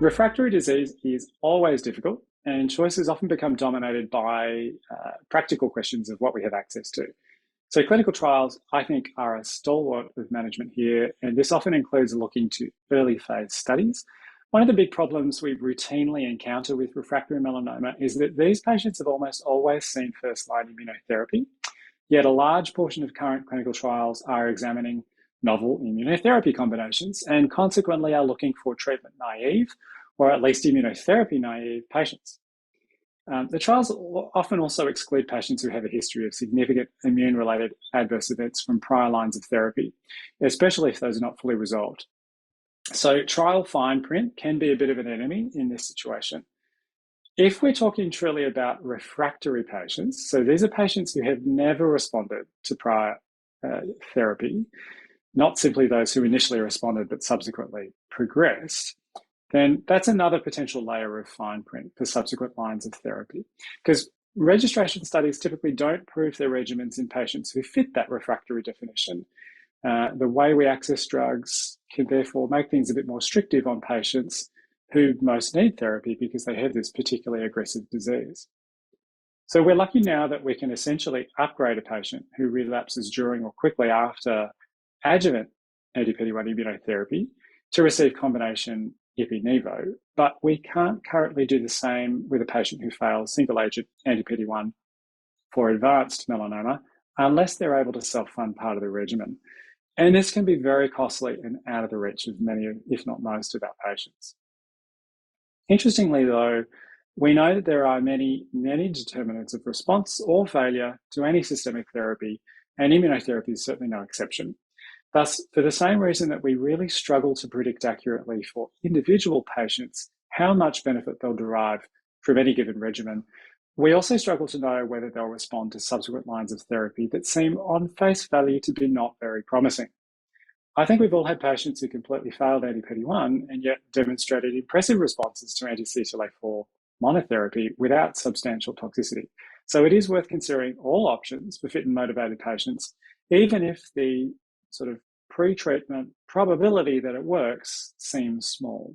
Refractory disease is always difficult, and choices often become dominated by practical questions of what we have access to. So clinical trials, I think, are a stalwart of management here, and this often includes looking to early phase studies. One of the big problems we routinely encounter with refractory melanoma is that these patients have almost always seen first-line immunotherapy, yet a large portion of current clinical trials are examining novel immunotherapy combinations and consequently are looking for treatment naive or at least immunotherapy naive patients. The trials often also exclude patients who have a history of significant immune-related adverse events from prior lines of therapy, especially if those are not fully resolved. So trial fine print can be a bit of an enemy in this situation. If we're talking truly about refractory patients, so these are patients who have never responded to prior therapy, not simply those who initially responded but subsequently progressed, then that's another potential layer of fine print for subsequent lines of therapy. Because registration studies typically don't prove their regimens in patients who fit that refractory definition. The way we access drugs can therefore make things a bit more restrictive on patients who most need therapy because they have this particularly aggressive disease. So we're lucky now that we can essentially upgrade a patient who relapses during or quickly after adjuvant anti-PD-1 immunotherapy to receive combination Ipi-Nivo, but we can't currently do the same with a patient who fails single-agent anti-PD-1 for advanced melanoma unless they're able to self-fund part of the regimen. And this can be very costly and out of the reach of many, if not most, of our patients. Interestingly, though, we know that there are many determinants of response or failure to any systemic therapy, and immunotherapy is certainly no exception. Thus, for the same reason that we really struggle to predict accurately for individual patients how much benefit they'll derive from any given regimen, we also struggle to know whether they'll respond to subsequent lines of therapy that seem on face value to be not very promising. I think we've all had patients who completely failed anti-PD-1 and yet demonstrated impressive responses to anti-CTLA-4 monotherapy without substantial toxicity. So it is worth considering all options for fit and motivated patients, even if the sort of pre-treatment probability that it works seems small.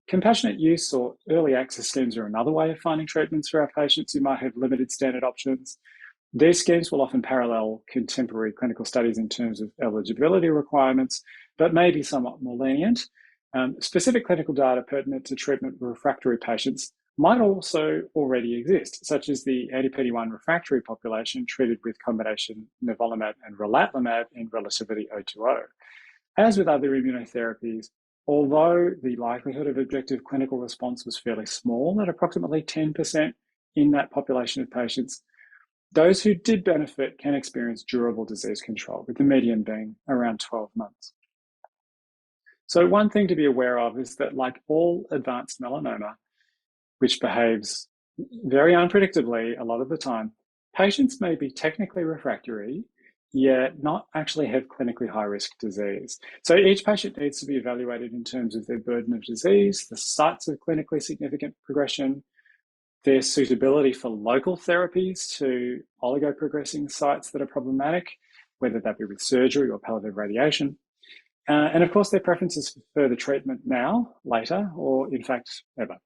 Compassionate use or early access schemes are another way of finding treatments for our patients who might have limited standard options. These schemes will often parallel contemporary clinical studies in terms of eligibility requirements, but may be somewhat more lenient. Specific clinical data pertinent to treatment of refractory patients might also already exist, such as the anti-PD-1 refractory population treated with combination nivolumab and relatlimab in RELATIVITY-020. As with other immunotherapies, although the likelihood of objective clinical response was fairly small at approximately 10% in that population of patients, those who did benefit can experience durable disease control, with the median being around 12 months. So one thing to be aware of is that, like all advanced melanoma, which behaves very unpredictably a lot of the time, patients may be technically refractory, yet not actually have clinically high-risk disease. So each patient needs to be evaluated in terms of their burden of disease, the sites of clinically significant progression, their suitability for local therapies to oligoprogressing sites that are problematic, whether that be with surgery or palliative radiation, and of course their preferences for further treatment now, later, or in fact ever.